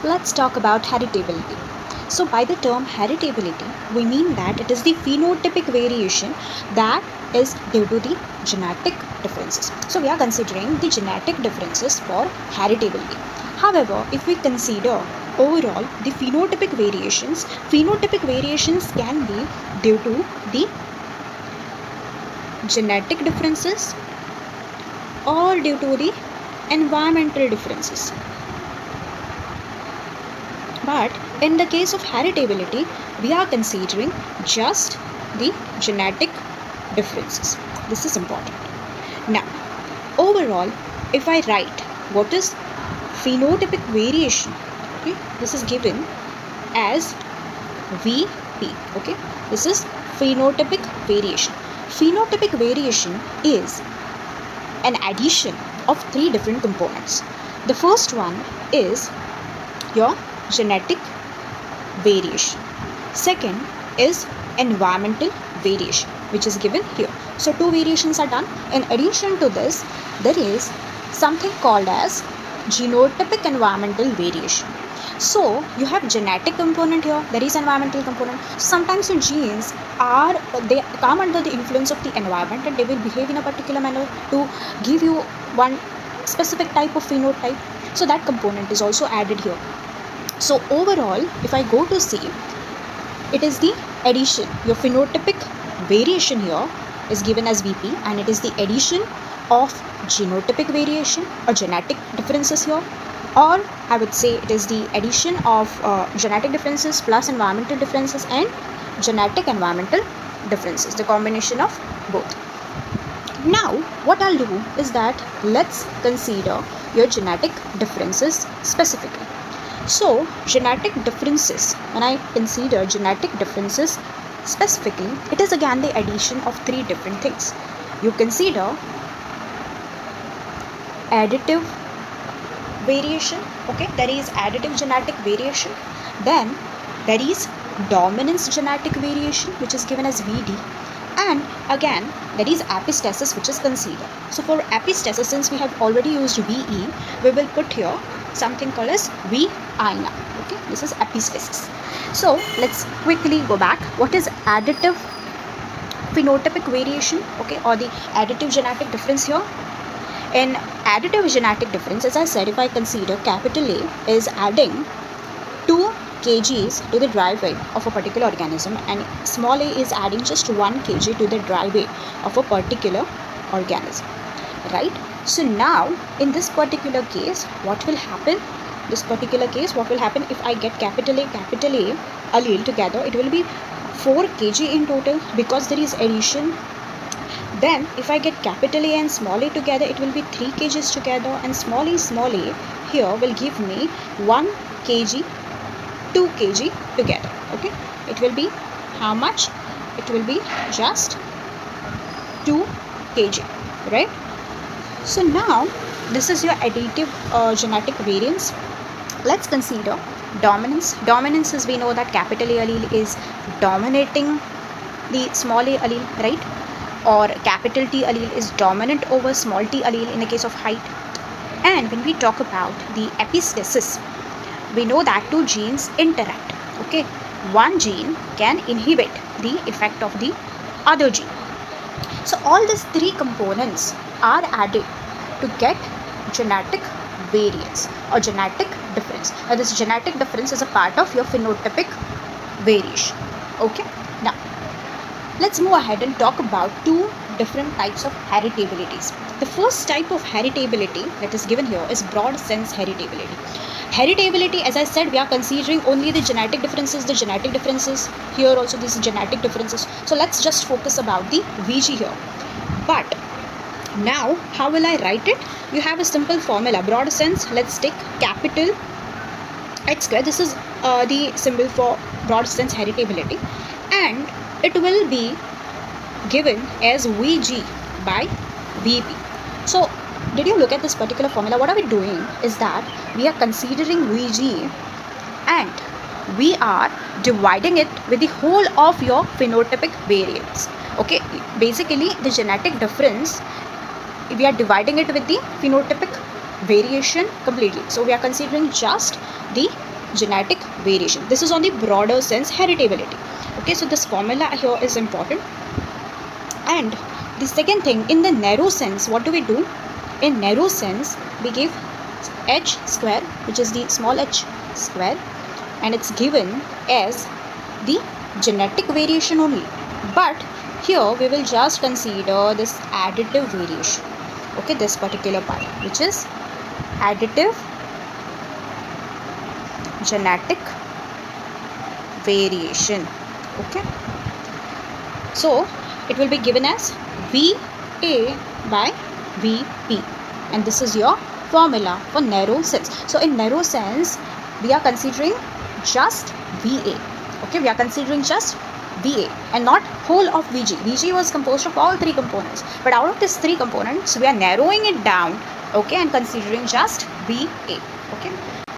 let's talk about heritability. So by the term heritability, we mean that it is the phenotypic variation that is due to the genetic differences. So we are considering the genetic differences for heritability. However, if we consider overall the phenotypic variations can be due to the genetic differences or due to the environmental differences. But in the case of heritability, we are considering just the genetic differences. This is important. Now, overall, if I write what is phenotypic variation, okay, this is given as VP. Okay, this is phenotypic variation. Phenotypic variation is an addition of three different components. The first one is your genetic variation. Second is environmental variation, which is given here. So two variations are done. In addition to this, there is something called as genotypic environmental variation. So you have genetic component here, there is environmental component. Sometimes your genes they come under the influence of the environment and they will behave in a particular manner to give you one specific type of phenotype. So that component is also added here. So overall, if I go to see, it is the addition. Your phenotypic variation here is given as VP, and it is the addition of genotypic variation or genetic differences here, or I would say it is the addition of genetic differences plus environmental differences and genetic environmental differences, the combination of both. Now what I'll do is that let's consider your genetic differences specifically. So genetic differences, when I consider genetic differences specifically, it is again the addition of three different things. You consider additive variation, okay, there is additive genetic variation. Then there is dominance genetic variation, which is given as VD. And again, there is epistasis, which is considered. So for epistasis, since we have already used VE, we will put here something called as VI now. Okay, this is epistasis. So let's quickly go back. What is additive phenotypic variation, okay, or the additive genetic difference here? In additive genetic difference, as I said, if I consider capital A is adding 2 kgs to the dry weight of a particular organism, and small a is adding just 1 kg to the dry weight of a particular organism, right? So now in this particular case, what will happen? If I get capital A allele together, it will be 4 kg in total because there is addition. Then if I get capital A and small a together, it will be 3 kgs together, and small a here will give me 1 kg, 2 kg together. Okay, it will be how much? It will be just 2 kg, right? So now this is your additive genetic variance. Let's consider dominance. Dominance is, we know that capital A allele is dominating the small a allele, right? Or capital T allele is dominant over small t allele in the case of height. And when we talk about the epistasis, we know that two genes interact. Okay, one gene can inhibit the effect of the other gene. So all these three components are added to get genetic variance or genetic difference. Now this genetic difference is a part of your phenotypic variation. Okay, now let's move ahead and talk about two different types of heritabilities. The first type of heritability that is given here is broad sense heritability. Heritability, as I said, we are considering only the genetic differences. Here also this is genetic differences. So let's just focus about the VG here. But now how will I write it? You have a simple formula. Broad sense, let's take capital H square. This is the symbol for broad sense heritability, and it will be given as VG by VP. So did you look at this particular formula? What are we doing is that we are considering VG and we are dividing it with the whole of your phenotypic variance. Okay, basically the genetic difference, we are dividing it with the phenotypic variation completely. So we are considering just the genetic variation. This is on the broader sense, heritability. Okay, so this formula here is important. And the second thing, in the narrow sense, what do we do? In narrow sense, we give h square, which is the small h square, and it's given as the genetic variation only. But here we will just consider this additive variation. Okay, this particular part, which is additive genetic variation. Okay, so it will be given as VA by VP, and this is your formula for narrow sense. So in narrow sense, we are considering just VA. Okay, we are considering just VA and not whole of VG. VG was composed of all three components, but out of these three components, we are narrowing it down, okay, and considering just VA. Okay,